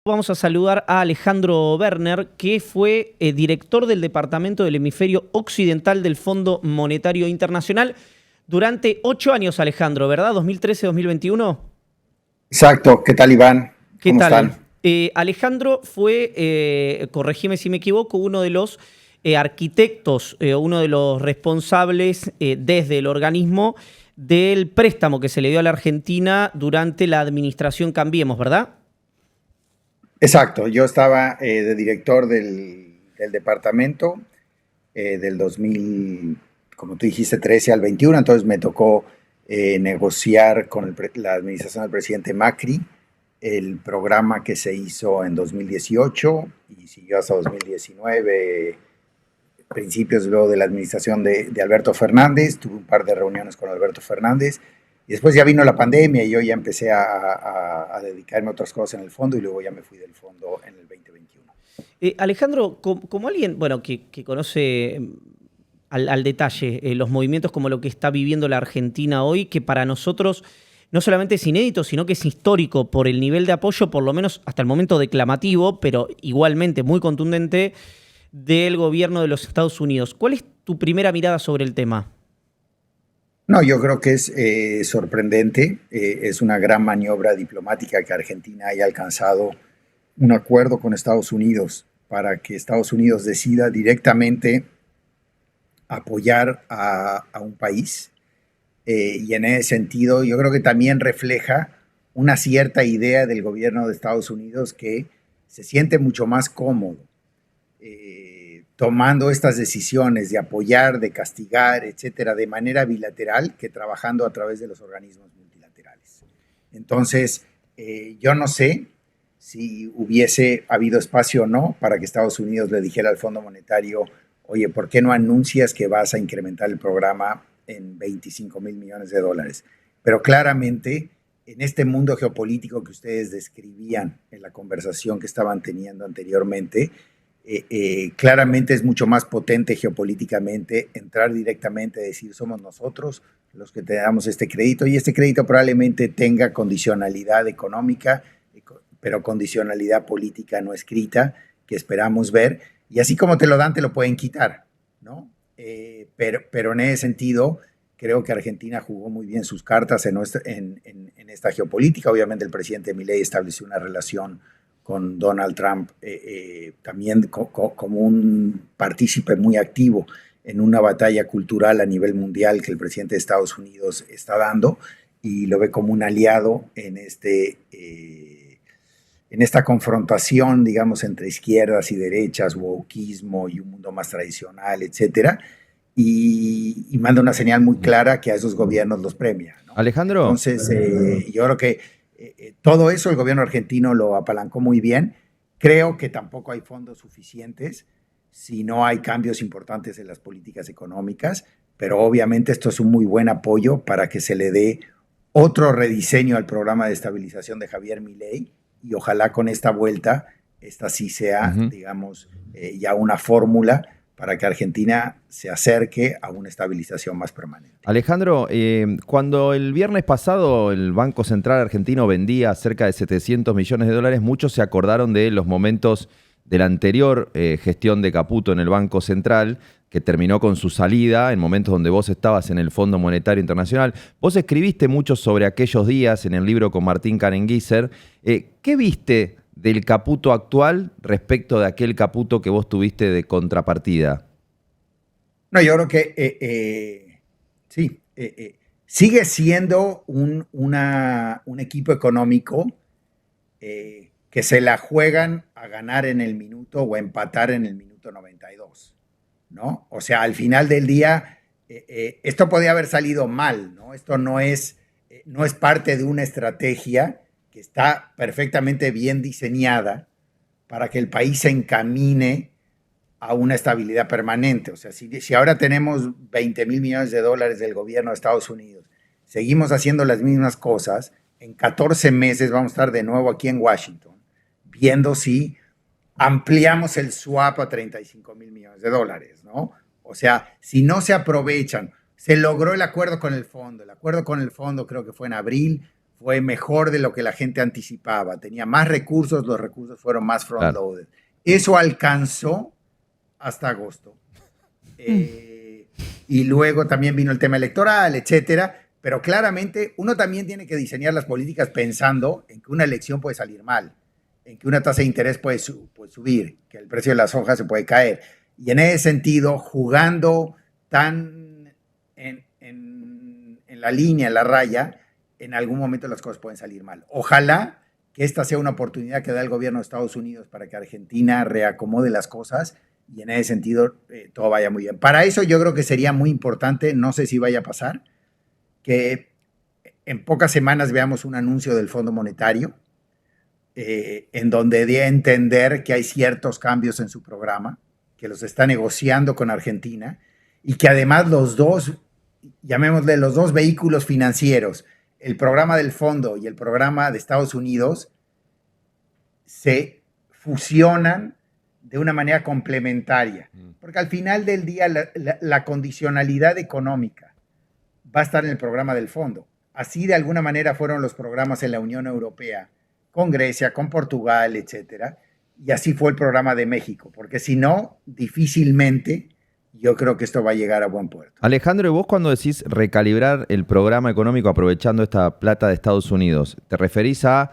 Vamos a saludar a Alejandro Werner, que fue director del Departamento del Hemisferio Occidental del Fondo Monetario Internacional durante 8 años, Alejandro, ¿verdad? ¿2013-2021? Exacto. ¿Qué tal, Iván? ¿Qué ¿Cómo tal? están? Alejandro fue, corregime si me equivoco, uno de los arquitectos, uno de los responsables desde el organismo del préstamo que se le dio a la Argentina durante la administración Cambiemos, ¿verdad? Exacto. Yo estaba de director del departamento del 2000, como tú dijiste, 13 al 21. Entonces me tocó negociar con la administración del presidente Macri el programa que se hizo en 2018 y siguió hasta 2019, principios luego de la administración de Alberto Fernández. Tuve un par de reuniones con Alberto Fernández y después ya vino la pandemia y yo ya empecé a dedicarme a otras cosas en el fondo y luego ya me fui del fondo en el 2021. Alejandro, como alguien, bueno, que conoce al detalle los movimientos como lo que está viviendo la Argentina hoy, que para nosotros no solamente es inédito, sino que es histórico por el nivel de apoyo, por lo menos hasta el momento declamativo, pero igualmente muy contundente, del gobierno de los Estados Unidos. ¿Cuál es tu primera mirada sobre el tema? No, yo creo que es sorprendente. Es una gran maniobra diplomática que Argentina haya alcanzado un acuerdo con Estados Unidos para que Estados Unidos decida directamente apoyar a un país. Y en ese sentido, yo creo que también refleja una cierta idea del gobierno de Estados Unidos que se siente mucho más cómodo tomando estas decisiones de apoyar, de castigar, etcétera, de manera bilateral que trabajando a través de los organismos multilaterales. Entonces, yo no sé si hubiese habido espacio o no para que Estados Unidos le dijera al Fondo Monetario, oye, ¿por qué no anuncias que vas a incrementar el programa en 25,000 millones de dólares? Pero claramente, en este mundo geopolítico que ustedes describían en la conversación que estaban teniendo anteriormente, claramente es mucho más potente geopolíticamente entrar directamente a decir somos nosotros los que te damos este crédito y este crédito probablemente tenga condicionalidad económica, pero condicionalidad política no escrita que esperamos ver y así como te lo dan te lo pueden quitar, ¿no? Pero en ese sentido creo que Argentina jugó muy bien sus cartas en esta geopolítica. Obviamente el presidente Milei estableció una relación con Donald Trump también como un partícipe muy activo en una batalla cultural a nivel mundial que el presidente de Estados Unidos está dando y lo ve como un aliado en esta confrontación, digamos, entre izquierdas y derechas, wokismo y un mundo más tradicional, etcétera, y manda una señal muy clara que a esos gobiernos los premia, ¿no? Alejandro, Entonces, yo creo que todo eso el gobierno argentino lo apalancó muy bien. Creo que tampoco hay fondos suficientes si no hay cambios importantes en las políticas económicas, pero obviamente esto es un muy buen apoyo para que se le dé otro rediseño al programa de estabilización de Javier Milei y ojalá con esta vuelta, esta sí sea, digamos, ya una fórmula para que Argentina se acerque a una estabilización más permanente. Alejandro, cuando el viernes pasado el Banco Central Argentino vendía cerca de 700 millones de dólares, muchos se acordaron de los momentos de la anterior gestión de Caputo en el Banco Central, que terminó con su salida en momentos donde vos estabas en el Fondo Monetario Internacional. Vos escribiste mucho sobre aquellos días en el libro con Martín Carenguícer. ¿Qué viste del Caputo actual respecto de aquel Caputo que vos tuviste de contrapartida? No, yo creo que sí, sigue siendo un equipo económico que se la juegan a ganar en el minuto o a empatar en el minuto 92, ¿no? O sea, al final del día, esto podía haber salido mal, ¿no? Esto no es parte de una estrategia que está perfectamente bien diseñada para que el país se encamine a una estabilidad permanente. O sea, si ahora tenemos 20,000 millones de dólares del gobierno de Estados Unidos, seguimos haciendo las mismas cosas, en 14 meses vamos a estar de nuevo aquí en Washington, viendo si ampliamos el swap a 35,000 millones de dólares, ¿no? O sea, si no se aprovechan, se logró el acuerdo con el fondo creo que fue en abril, fue mejor de lo que la gente anticipaba. Tenía más recursos, los recursos fueron más front-loaded. Claro. Eso alcanzó hasta agosto. Y luego también vino el tema electoral, etcétera. Pero claramente uno también tiene que diseñar las políticas pensando en que una elección puede salir mal, en que una tasa de interés puede subir, que el precio de las hojas se puede caer. Y en ese sentido, jugando tan en la línea, en la raya, en algún momento las cosas pueden salir mal. Ojalá que esta sea una oportunidad que da el gobierno de Estados Unidos para que Argentina reacomode las cosas y en ese sentido todo vaya muy bien. Para eso yo creo que sería muy importante, no sé si vaya a pasar, que en pocas semanas veamos un anuncio del Fondo Monetario en donde dé a entender que hay ciertos cambios en su programa, que los está negociando con Argentina y que además los dos, llamémosle los dos vehículos financieros, el programa del fondo y el programa de Estados Unidos, se fusionan de una manera complementaria. Porque al final del día la condicionalidad económica va a estar en el programa del fondo. Así de alguna manera fueron los programas en la Unión Europea, con Grecia, con Portugal, etcétera. Y así fue el programa de México. Porque si no, difícilmente yo creo que esto va a llegar a buen puerto. Alejandro, ¿y vos cuando decís recalibrar el programa económico aprovechando esta plata de Estados Unidos, te referís a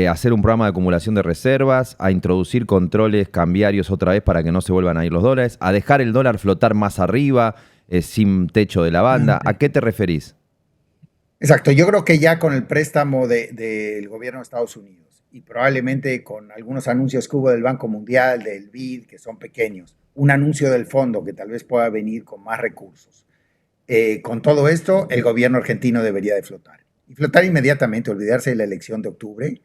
hacer un programa de acumulación de reservas, a introducir controles cambiarios otra vez para que no se vuelvan a ir los dólares, a dejar el dólar flotar más arriba, sin techo de la banda? ¿A qué te referís? Exacto, yo creo que ya con el préstamo del gobierno de Estados Unidos y probablemente con algunos anuncios que hubo del Banco Mundial, del BID, que son pequeños, un anuncio del fondo que tal vez pueda venir con más recursos. Con todo esto, el gobierno argentino debería de flotar. Y flotar inmediatamente, olvidarse de la elección de octubre.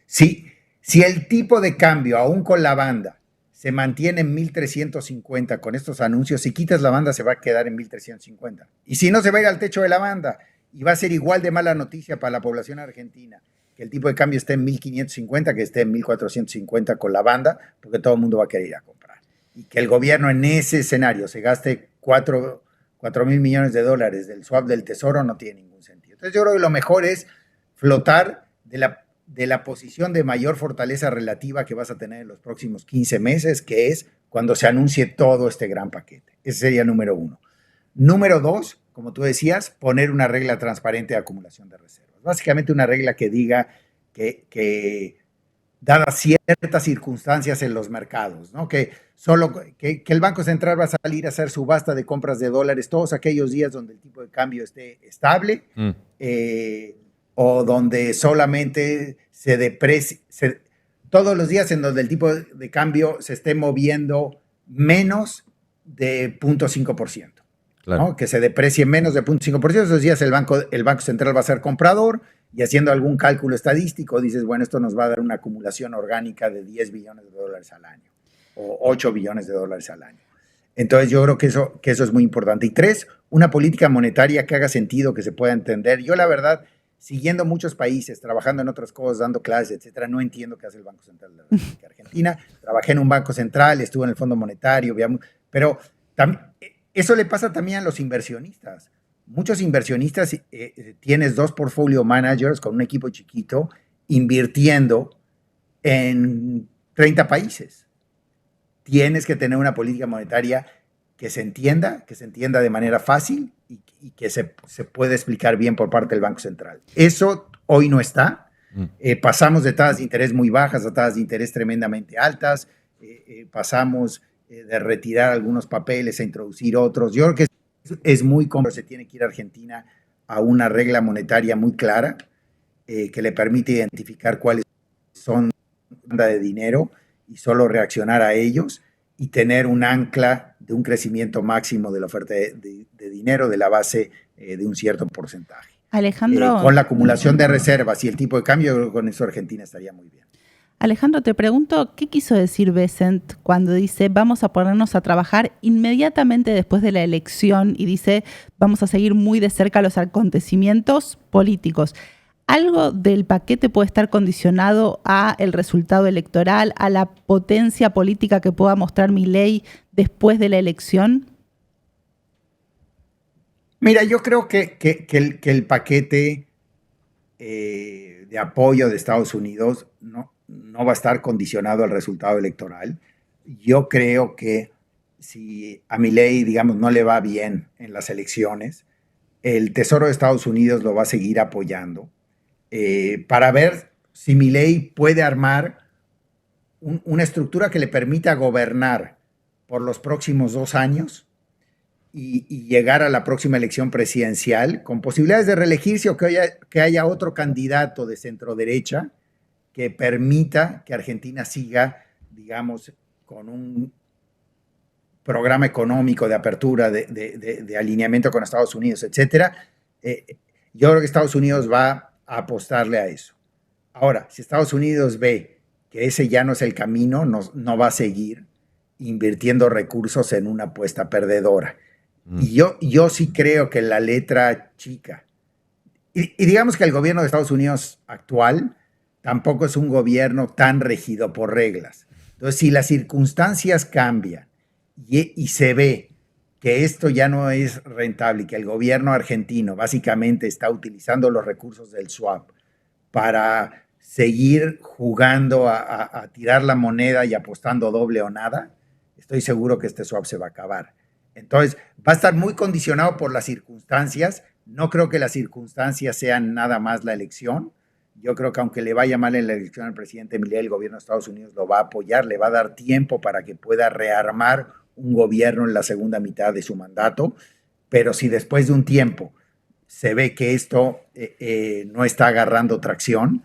Si el tipo de cambio, aún con la banda, se mantiene en 1,350 con estos anuncios, si quitas la banda se va a quedar en 1,350. Y si no, se va a ir al techo de la banda y va a ser igual de mala noticia para la población argentina que el tipo de cambio esté en 1,550 que esté en 1,450 con la banda, porque todo el mundo va a querer ir a comprar. Y que el gobierno en ese escenario se gaste 4,000 millones de dólares del swap del tesoro no tiene ningún sentido. Entonces yo creo que lo mejor es flotar de la posición de mayor fortaleza relativa que vas a tener en los próximos 15 meses, que es cuando se anuncie todo este gran paquete. Ese sería número uno. Número dos, como tú decías, poner una regla transparente de acumulación de reservas. Básicamente una regla que diga que dadas ciertas circunstancias en los mercados, ¿no? Que el Banco Central va a salir a hacer subasta de compras de dólares todos aquellos días donde el tipo de cambio esté estable, o donde solamente se deprecie, todos los días en donde el tipo de cambio se esté moviendo menos de 0,5%. Claro. ¿No? Que se deprecie menos de 0,5%. Esos días el Banco Central va a ser comprador y haciendo algún cálculo estadístico dices, bueno, esto nos va a dar una acumulación orgánica de 10 billones de dólares al año o 8 billones de dólares al año. Entonces yo creo que eso es muy importante. Y tres, una política monetaria que haga sentido, que se pueda entender. Yo la verdad, siguiendo muchos países, trabajando en otras cosas, dando clases, etcétera, no entiendo qué hace el Banco Central de la República Argentina. Trabajé en un banco central, estuve en el Fondo Monetario, pero eso le pasa también a los inversionistas. Muchos inversionistas tienes 2 portfolio managers con un equipo chiquito invirtiendo en 30 países. Tienes que tener una política monetaria que se entienda de manera fácil y que se pueda explicar bien por parte del Banco Central. Eso hoy no está. Pasamos de tasas de interés muy bajas a tasas de interés tremendamente altas. Pasamos de retirar algunos papeles a introducir otros. Yo creo que es muy complejo. Se tiene que ir a Argentina a una regla monetaria muy clara que le permite identificar cuáles son de dinero y solo reaccionar a ellos y tener un ancla de un crecimiento máximo de la oferta de dinero de la base de un cierto porcentaje. Alejandro, con la acumulación de reservas y el tipo de cambio, yo creo que con eso Argentina estaría muy bien. Alejandro, te pregunto, ¿qué quiso decir Bessent cuando dice vamos a ponernos a trabajar inmediatamente después de la elección y dice vamos a seguir muy de cerca los acontecimientos políticos? ¿Algo del paquete puede estar condicionado a el resultado electoral, a la potencia política que pueda mostrar Milei después de la elección? Mira, yo creo que el paquete de apoyo de Estados Unidos no va a estar condicionado al resultado electoral. Yo creo que si a Milei, digamos, no le va bien en las elecciones, el Tesoro de Estados Unidos lo va a seguir apoyando para ver si Milei puede armar una estructura que le permita gobernar por los próximos 2 años y llegar a la próxima elección presidencial con posibilidades de reelegirse o que haya otro candidato de centro derecha que permita que Argentina siga, digamos, con un programa económico de apertura, de alineamiento con Estados Unidos, etcétera. Yo creo que Estados Unidos va a apostarle a eso. Ahora, si Estados Unidos ve que ese ya no es el camino, no va a seguir invirtiendo recursos en una apuesta perdedora. Y yo sí creo que la letra chica, y digamos que el gobierno de Estados Unidos actual tampoco es un gobierno tan regido por reglas. Entonces, si las circunstancias cambian y se ve que esto ya no es rentable y que el gobierno argentino básicamente está utilizando los recursos del swap para seguir jugando a tirar la moneda y apostando doble o nada, estoy seguro que este swap se va a acabar. Entonces, va a estar muy condicionado por las circunstancias. No creo que las circunstancias sean nada más la elección. Yo creo que aunque le vaya mal en la elección al presidente Milei, el gobierno de Estados Unidos lo va a apoyar, le va a dar tiempo para que pueda rearmar un gobierno en la segunda mitad de su mandato. Pero si después de un tiempo se ve que esto no está agarrando tracción,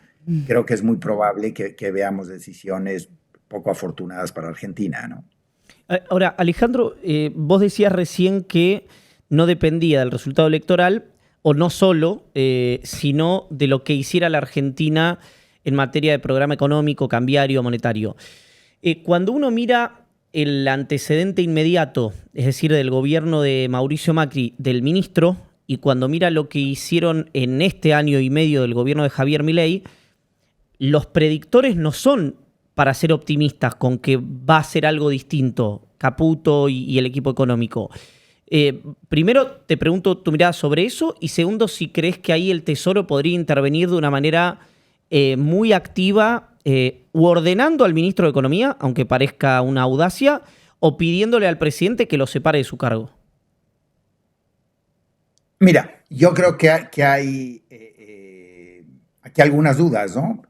creo que es muy probable que veamos decisiones poco afortunadas para Argentina, ¿no? Ahora, Alejandro, vos decías recién que no dependía del resultado electoral, o no solo, sino de lo que hiciera la Argentina en materia de programa económico, cambiario, monetario. Cuando uno mira el antecedente inmediato, es decir, del gobierno de Mauricio Macri, del ministro, y cuando mira lo que hicieron en este año y medio del gobierno de Javier Milei, los predictores no son para ser optimistas con que va a ser algo distinto, Caputo y el equipo económico. Primero, te pregunto tu mirada sobre eso, y segundo, si crees que ahí el Tesoro podría intervenir de una manera muy activa, u ordenando al ministro de Economía, aunque parezca una audacia, o pidiéndole al presidente que lo separe de su cargo. Mira, yo creo que hay aquí algunas dudas, ¿no?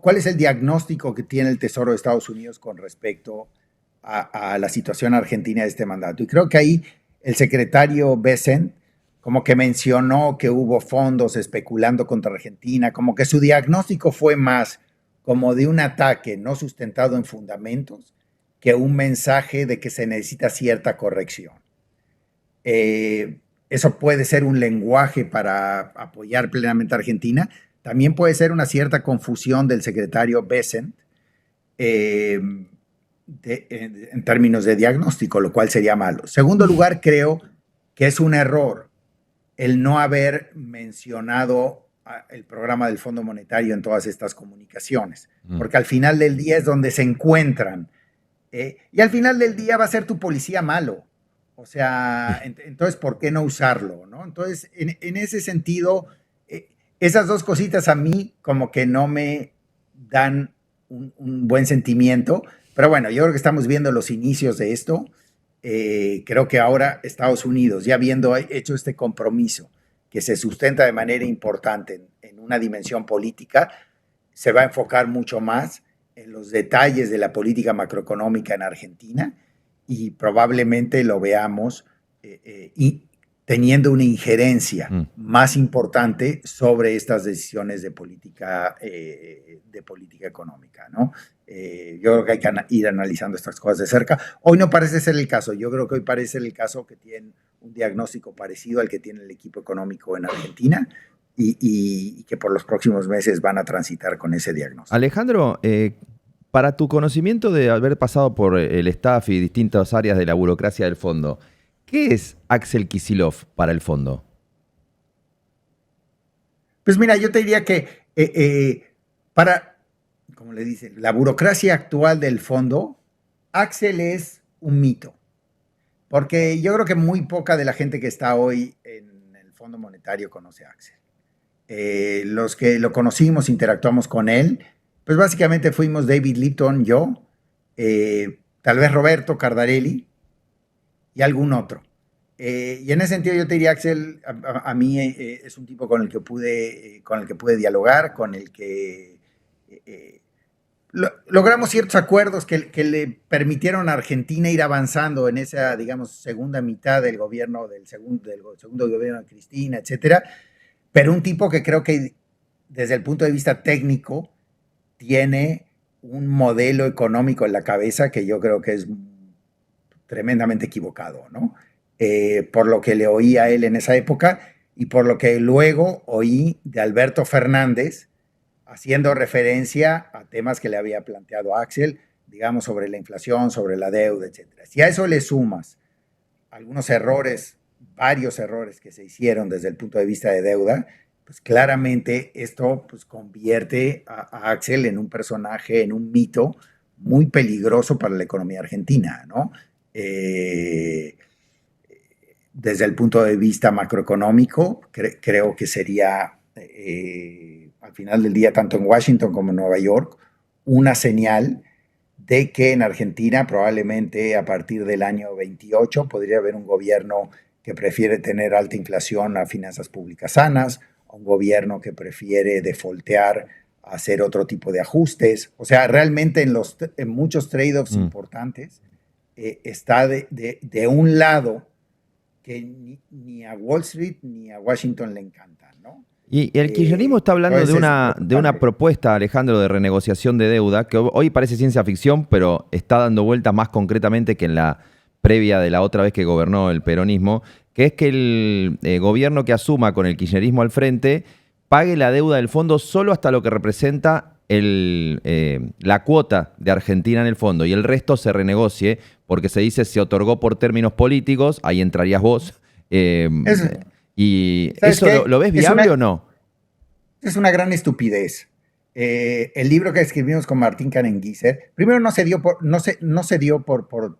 ¿Cuál es el diagnóstico que tiene el Tesoro de Estados Unidos con respecto a la situación argentina de este mandato? Y creo que ahí el secretario Bessent como que mencionó que hubo fondos especulando contra Argentina, como que su diagnóstico fue más como de un ataque no sustentado en fundamentos que un mensaje de que se necesita cierta corrección. Eso puede ser un lenguaje para apoyar plenamente a Argentina. También puede ser una cierta confusión del secretario Bessent en términos de diagnóstico, lo cual sería malo. Segundo lugar, creo que es un error el no haber mencionado el programa del Fondo Monetario en todas estas comunicaciones, porque al final del día es donde se encuentran. Y al final del día va a ser tu policía malo. O sea, entonces, ¿por qué no usarlo, no? Entonces, en ese sentido, esas dos cositas a mí como que no me dan un buen sentimiento. Pero bueno, yo creo que estamos viendo los inicios de esto. Creo que ahora Estados Unidos, ya habiendo hecho este compromiso que se sustenta de manera importante en una dimensión política, se va a enfocar mucho más en los detalles de la política macroeconómica en Argentina, y probablemente lo veamos y teniendo una injerencia más importante sobre estas decisiones de política económica, ¿no? Yo creo que hay que ir analizando estas cosas de cerca. Hoy no parece ser el caso. Yo creo que hoy parece ser el caso que tienen un diagnóstico parecido al que tiene el equipo económico en Argentina, y que por los próximos meses van a transitar con ese diagnóstico. Alejandro, para tu conocimiento de haber pasado por el staff y distintas áreas de la burocracia del fondo, ¿qué es Axel Kicillof para el fondo? Pues mira, yo te diría que como le dicen, la burocracia actual del fondo, Axel es un mito. Porque yo creo que muy poca de la gente que está hoy en el Fondo Monetario conoce a Axel. Los que lo conocimos, interactuamos con él, pues básicamente fuimos David Lipton, yo, tal vez Roberto Cardarelli y algún otro. Y en ese sentido yo te diría, Axel, a mí es un tipo con el que pude dialogar, con el que logramos ciertos acuerdos que le permitieron a Argentina ir avanzando en esa, digamos, segunda mitad del gobierno, del segundo gobierno de Cristina, etcétera. Pero un tipo que creo que desde el punto de vista técnico tiene un modelo económico en la cabeza que yo creo que es tremendamente equivocado, ¿no? Por lo que le oí a él en esa época y por lo que luego oí de Alberto Fernández, haciendo referencia a temas que le había planteado Axel, digamos, sobre la inflación, sobre la deuda, etcétera. Si a eso le sumas algunos errores, varios errores que se hicieron desde el punto de vista de deuda, pues claramente esto pues, convierte a Axel en un personaje, en un mito muy peligroso para la economía argentina, ¿no? Desde el punto de vista macroeconómico, creo que sería, al final del día, tanto en Washington como en Nueva York, una señal de que en Argentina probablemente a partir del año 28 podría haber un gobierno que prefiere tener alta inflación a finanzas públicas sanas, un gobierno que prefiere defaultear a hacer otro tipo de ajustes. O sea, realmente en muchos trade-offs importantes está de un lado que ni a Wall Street ni a Washington le encantan, ¿no? Y el kirchnerismo está hablando de una propuesta, Alejandro, de renegociación de deuda, que hoy parece ciencia ficción, pero está dando vueltas más concretamente que en la previa de la otra vez que gobernó el peronismo, que es que el gobierno que asuma con el kirchnerismo al frente pague la deuda del fondo solo hasta lo que representa la cuota de Argentina en el fondo y el resto se renegocie, porque se dice se otorgó por términos políticos, ahí entrarías vos. ¿Y eso lo ves viable o no? Es una gran estupidez. El libro que escribimos con Martín Canenguícer, primero no se dio por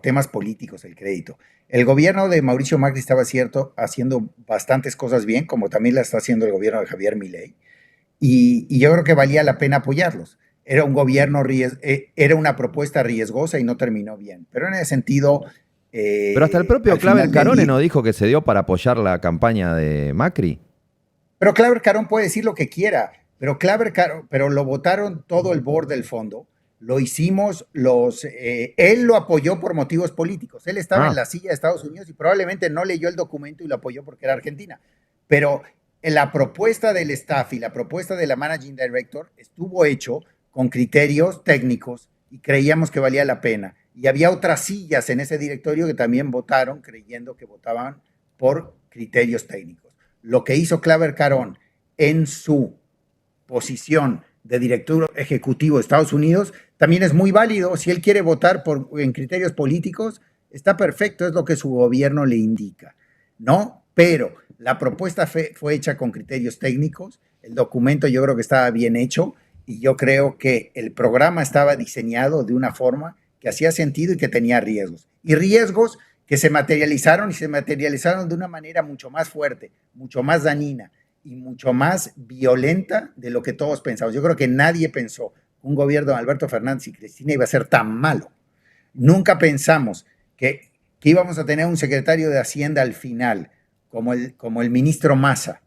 temas políticos el crédito. El gobierno de Mauricio Macri estaba haciendo bastantes cosas bien, como también la está haciendo el gobierno de Javier Milei, y yo creo que valía la pena apoyarlos. Era un gobierno, era una propuesta riesgosa y no terminó bien. Pero en ese sentido... pero hasta el propio Claver Carone no dijo que se dio para apoyar la campaña de Macri. Pero Claver Carone puede decir lo que quiera, pero lo votaron todo el board del fondo. Lo hicimos, él lo apoyó por motivos políticos. Él estaba en la silla de Estados Unidos y probablemente no leyó el documento y lo apoyó porque era Argentina. Pero la propuesta del staff y la propuesta de la Managing Director estuvo hecho con criterios técnicos y creíamos que valía la pena. Y había otras sillas en ese directorio que también votaron creyendo que votaban por criterios técnicos. Lo que hizo Claver Carone en su posición de director ejecutivo de Estados Unidos también es muy válido. Si él quiere votar en criterios políticos, está perfecto, es lo que su gobierno le indica, ¿no? Pero la propuesta fue hecha con criterios técnicos, el documento yo creo que estaba bien hecho y yo creo que el programa estaba diseñado de una forma que hacía sentido y que tenía riesgos. Y riesgos que se materializaron de una manera mucho más fuerte, mucho más dañina y mucho más violenta de lo que todos pensamos. Yo creo que nadie pensó que un gobierno de Alberto Fernández y Cristina iba a ser tan malo. Nunca pensamos que íbamos a tener un secretario de Hacienda al final, como el ministro Massa,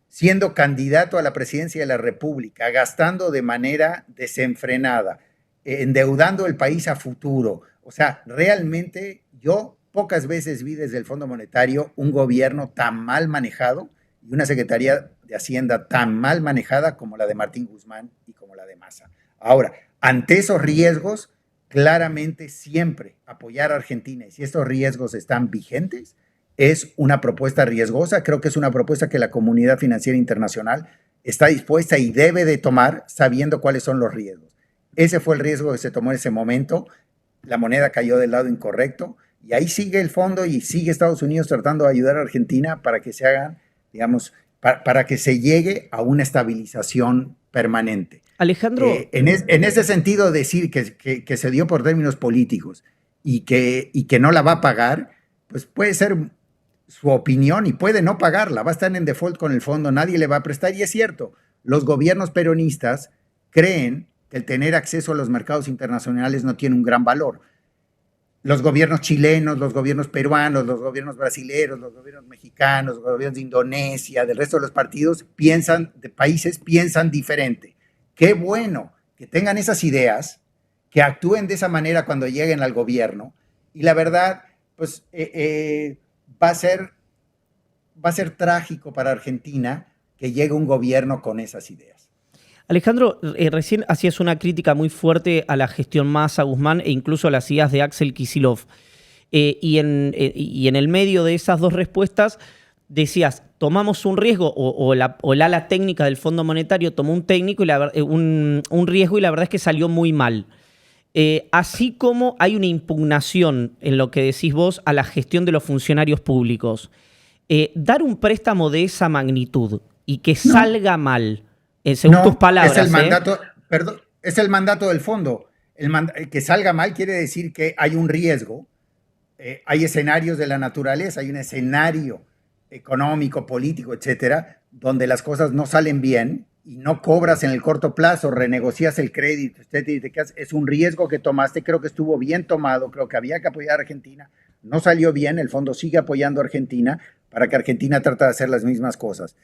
siendo candidato a la presidencia de la República, gastando de manera desenfrenada, endeudando el país a futuro. O sea, realmente yo pocas veces vi desde el Fondo Monetario un gobierno tan mal manejado y una Secretaría de Hacienda tan mal manejada como la de Martín Guzmán y como la de Massa. Ahora, ante esos riesgos, claramente siempre apoyar a Argentina, y si estos riesgos están vigentes, es una propuesta riesgosa. Creo que es una propuesta que la comunidad financiera internacional está dispuesta y debe de tomar sabiendo cuáles son los riesgos. Ese fue el riesgo que se tomó en ese momento. La moneda cayó del lado incorrecto y ahí sigue el fondo y sigue Estados Unidos tratando de ayudar a Argentina para que se hagan, digamos, para que se llegue a una estabilización permanente. Alejandro. En ese sentido, decir que se dio por términos políticos y que no la va a pagar, pues puede ser su opinión y puede no pagarla, va a estar en default con el fondo, nadie le va a prestar. Y es cierto, los gobiernos peronistas creen que el tener acceso a los mercados internacionales no tiene un gran valor. Los gobiernos chilenos, los gobiernos peruanos, los gobiernos brasileños, los gobiernos mexicanos, los gobiernos de Indonesia, del resto de los países piensan diferente. Qué bueno que tengan esas ideas, que actúen de esa manera cuando lleguen al gobierno. Y la verdad, pues va a ser trágico para Argentina que llegue un gobierno con esas ideas. Alejandro, recién hacías una crítica muy fuerte a la gestión Massa-Guzmán e incluso a las ideas de Axel Kicillof. Y en el medio de esas dos respuestas decías, tomamos un riesgo, o el ala técnica del Fondo Monetario tomó un riesgo y la verdad es que salió muy mal. Así como hay una impugnación en lo que decís vos a la gestión de los funcionarios públicos, dar un préstamo de esa magnitud y que salga mal, según tus palabras. Es el mandato del fondo. Que salga mal quiere decir que hay un riesgo, hay escenarios de la naturaleza, hay un escenario económico, político, etcétera, donde las cosas no salen bien y no cobras en el corto plazo, renegocias el crédito, es un riesgo que tomaste, creo que estuvo bien tomado, creo que había que apoyar a Argentina, no salió bien, el fondo sigue apoyando a Argentina para que Argentina trate de hacer las mismas cosas.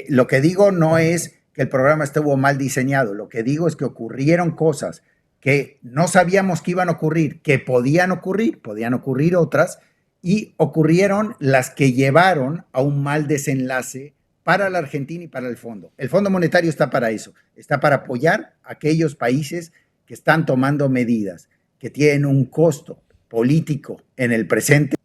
Lo que digo no es que el programa estuvo mal diseñado, lo que digo es que ocurrieron cosas que no sabíamos que iban a ocurrir, que podían ocurrir otras, y ocurrieron las que llevaron a un mal desenlace para la Argentina y para el fondo. El Fondo Monetario está para eso, está para apoyar a aquellos países que están tomando medidas, que tienen un costo político en el presente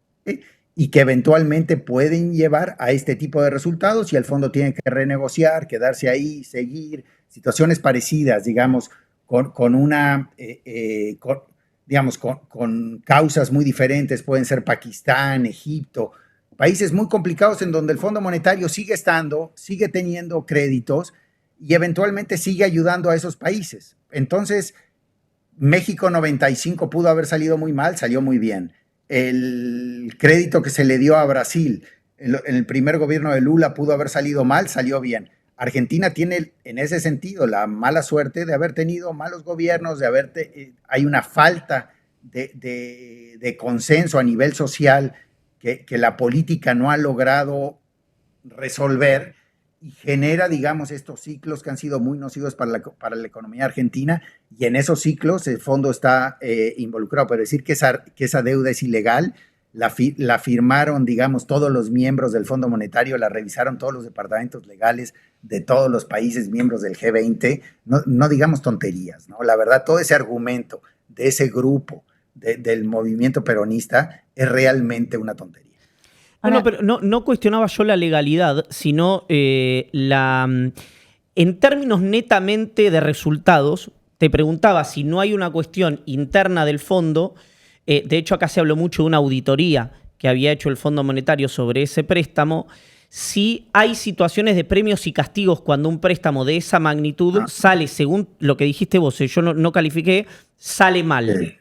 y que eventualmente pueden llevar a este tipo de resultados, y el fondo tiene que renegociar, quedarse ahí, seguir, situaciones parecidas, digamos, con causas muy diferentes, pueden ser Pakistán, Egipto, países muy complicados en donde el Fondo Monetario sigue teniendo créditos y eventualmente sigue ayudando a esos países. Entonces, México 95 pudo haber salido muy mal, salió muy bien. El crédito que se le dio a Brasil en el primer gobierno de Lula pudo haber salido mal, salió bien. Argentina tiene en ese sentido la mala suerte de haber tenido malos gobiernos, hay una falta de consenso a nivel social que la política no ha logrado resolver, y genera, digamos, estos ciclos que han sido muy nocivos para la economía argentina, y en esos ciclos el fondo está involucrado. Pero decir que esa deuda es ilegal, la firmaron, digamos, todos los miembros del Fondo Monetario, la revisaron todos los departamentos legales de todos los países miembros del G20, no digamos tonterías, ¿no? La verdad, todo ese argumento de ese grupo del movimiento peronista es realmente una tontería. No, pero no cuestionaba yo la legalidad, sino en términos netamente de resultados, te preguntaba si no hay una cuestión interna del fondo. De hecho, acá se habló mucho de una auditoría que había hecho el Fondo Monetario sobre ese préstamo. Si hay situaciones de premios y castigos cuando un préstamo de esa magnitud sale, según lo que dijiste vos, yo no califiqué, sale mal. Sí.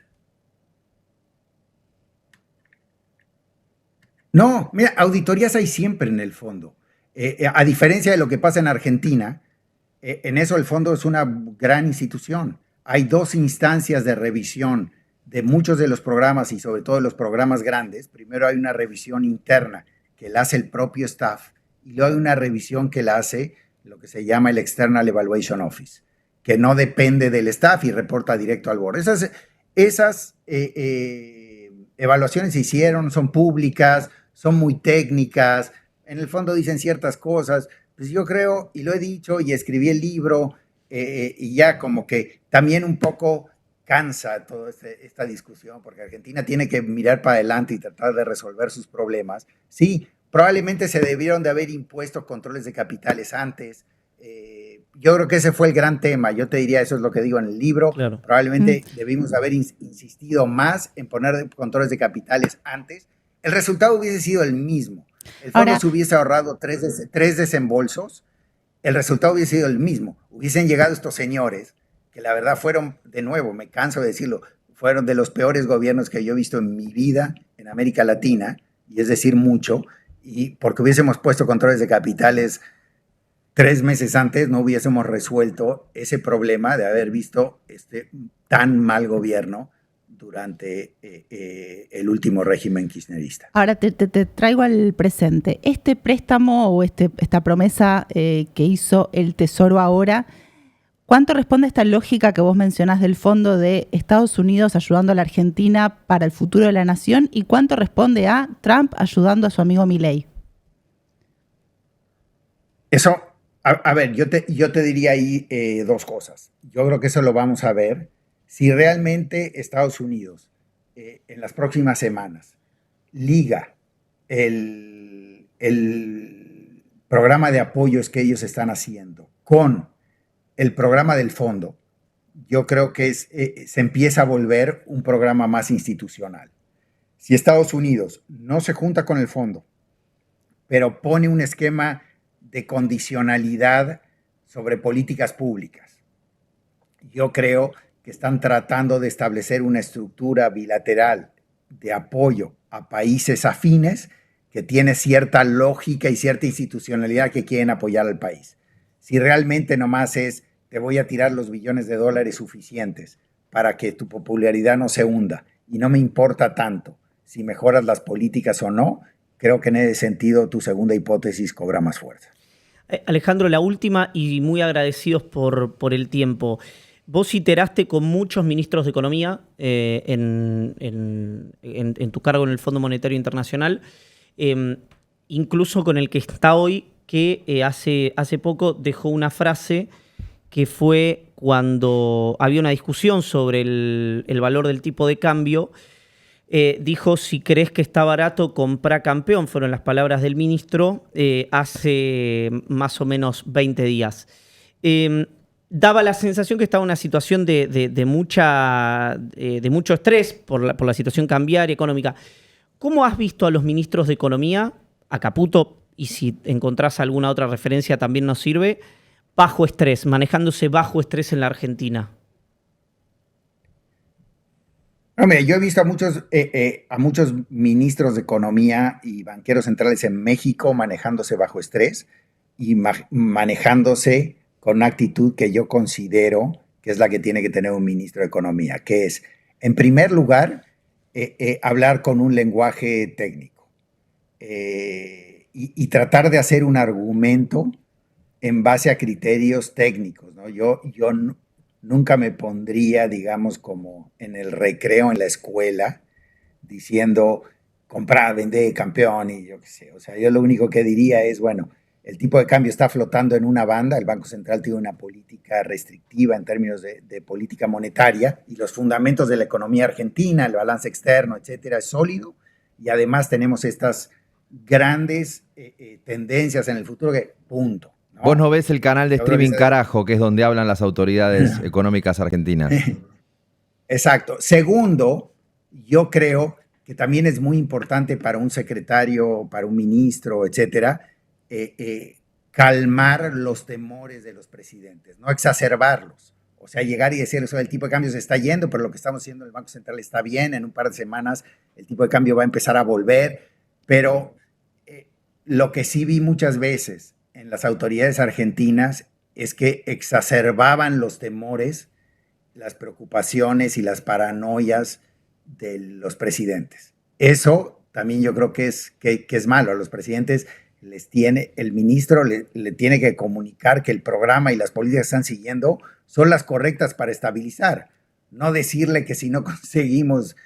No, mira, auditorías hay siempre en el fondo. A diferencia de lo que pasa en Argentina, en eso el fondo es una gran institución. Hay 2 instancias de revisión de muchos de los programas, y sobre todo de los programas grandes. Primero hay una revisión interna que la hace el propio staff, y luego hay una revisión que la hace lo que se llama el External Evaluation Office, que no depende del staff y reporta directo al board. Esas evaluaciones se hicieron, son públicas, son muy técnicas, en el fondo dicen ciertas cosas. Pues yo creo, y lo he dicho, y escribí el libro, y ya como que también un poco cansa toda esta discusión, porque Argentina tiene que mirar para adelante y tratar de resolver sus problemas. Sí, probablemente se debieron de haber impuesto controles de capitales antes. Yo creo que ese fue el gran tema. Yo te diría, eso es lo que digo en el libro. Claro. Probablemente debimos haber insistido más en poner controles de capitales antes. El resultado hubiese sido el mismo. El fondo se hubiese ahorrado 3 desembolsos. El resultado hubiese sido el mismo. Hubiesen llegado estos señores, que la verdad fueron, de nuevo, me canso de decirlo, fueron de los peores gobiernos que yo he visto en mi vida en América Latina, y es decir mucho, y porque hubiésemos puesto controles de capitales 3 meses antes, no hubiésemos resuelto ese problema de haber visto este tan mal gobierno durante el último régimen kirchnerista. Ahora te traigo al presente. Este préstamo o esta promesa que hizo el Tesoro ahora, ¿cuánto responde a esta lógica que vos mencionás del fondo de Estados Unidos ayudando a la Argentina para el futuro de la nación? ¿Y cuánto responde a Trump ayudando a su amigo Milei? Eso, a ver, yo te diría ahí 2 cosas. Yo creo que eso lo vamos a ver. Si realmente Estados Unidos en las próximas semanas liga el programa de apoyos que ellos están haciendo con el programa del fondo, yo creo que se empieza a volver un programa más institucional. Si Estados Unidos no se junta con el fondo, pero pone un esquema de condicionalidad sobre políticas públicas, yo creo que están tratando de establecer una estructura bilateral de apoyo a países afines que tiene cierta lógica y cierta institucionalidad que quieren apoyar al país. Si realmente nomás es, te voy a tirar los billones de dólares suficientes para que tu popularidad no se hunda y no me importa tanto si mejoras las políticas o no, creo que en ese sentido tu segunda hipótesis cobra más fuerza. Alejandro, la última, y muy agradecidos por el tiempo. Vos iteraste con muchos ministros de Economía en tu cargo en el Fondo Monetario Internacional, incluso con el que está hoy, que hace poco dejó una frase que fue cuando había una discusión sobre el valor del tipo de cambio. Dijo, si crees que está barato, comprá campeón, fueron las palabras del ministro, hace más o menos 20 días. Daba la sensación que estaba en una situación de mucho estrés por la situación cambiaria, económica. ¿Cómo has visto a los ministros de Economía, a Caputo, y si encontrás alguna otra referencia también nos sirve, bajo estrés, manejándose bajo estrés en la Argentina? No, mira, yo he visto a muchos ministros de Economía y banqueros centrales en México manejándose bajo estrés y manejándose con una actitud que yo considero que es la que tiene que tener un ministro de Economía, que es, en primer lugar, hablar con un lenguaje técnico y tratar de hacer un argumento en base a criterios técnicos, ¿no? Yo nunca me pondría, digamos, como en el recreo en la escuela, diciendo, comprar, vender, campeón, y yo qué sé. O sea, yo lo único que diría es, bueno, el tipo de cambio está flotando en una banda, el Banco Central tiene una política restrictiva en términos de política monetaria, y los fundamentos de la economía argentina, el balance externo, etcétera, es sólido, y además tenemos estas grandes tendencias en el futuro que, punto. ¿No? Vos no ves el canal de streaming Carajo, que es donde hablan las autoridades económicas argentinas. Exacto. Segundo, yo creo que también es muy importante para un secretario, para un ministro, etcétera, calmar los temores de los presidentes, no exacerbarlos. O sea, llegar y decir, eso, el tipo de cambio se está yendo, pero lo que estamos haciendo en el Banco Central está bien, en un par de semanas el tipo de cambio va a empezar a volver, pero lo que sí vi muchas veces en las autoridades argentinas es que exacerbaban los temores, las preocupaciones y las paranoias de los presidentes. Eso también yo creo que es malo. A los presidentes el ministro le tiene que comunicar que el programa y las políticas que están siguiendo son las correctas para estabilizar. No decirle que si no conseguimos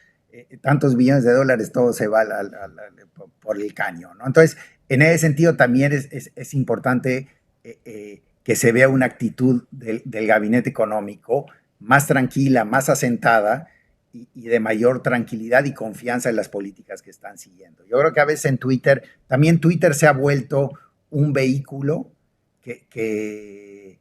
tantos billones de dólares todo se va por el caño, ¿no? Entonces, en ese sentido también es importante que se vea una actitud del gabinete económico más tranquila, más asentada y de mayor tranquilidad y confianza en las políticas que están siguiendo. Yo creo que a veces en Twitter, también Twitter se ha vuelto un vehículo que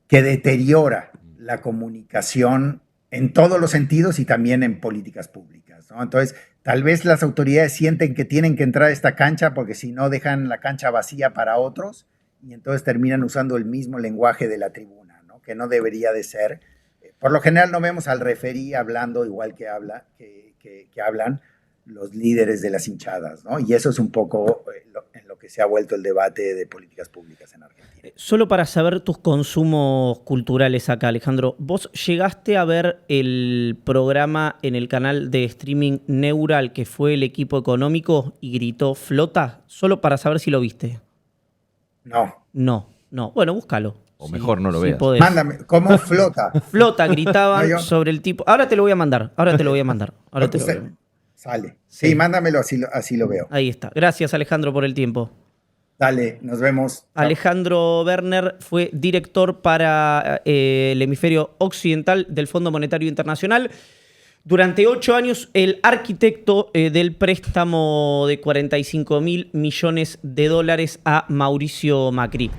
deteriora la comunicación en todos los sentidos y también en políticas públicas, ¿no? Entonces, tal vez las autoridades sienten que tienen que entrar a esta cancha porque si no dejan la cancha vacía para otros y entonces terminan usando el mismo lenguaje de la tribuna, ¿no? Que no debería de ser. Por lo general no vemos al referí hablando igual que hablan los líderes de las hinchadas, ¿no? Y eso es un poco en lo que se ha vuelto el debate de políticas públicas en Argentina. Solo para saber tus consumos culturales acá, Alejandro, ¿vos llegaste a ver el programa en el canal de streaming Neural que fue El Equipo Económico y gritó Flota? Solo para saber si lo viste. No. No. Bueno, búscalo. O mejor no lo si veas. podés. Mándame, ¿cómo flota? Flota, gritaban No, yo- sobre el tipo. Ahora te lo voy a mandar. Sale. Sí. Sí, mándamelo, así lo veo. Ahí está. Gracias, Alejandro, por el tiempo. Dale, nos vemos. Chao. Alejandro Werner fue director para el hemisferio occidental del Fondo Monetario Internacional. Durante 8 años, el arquitecto del préstamo de 45.000 millones de dólares a Mauricio Macri.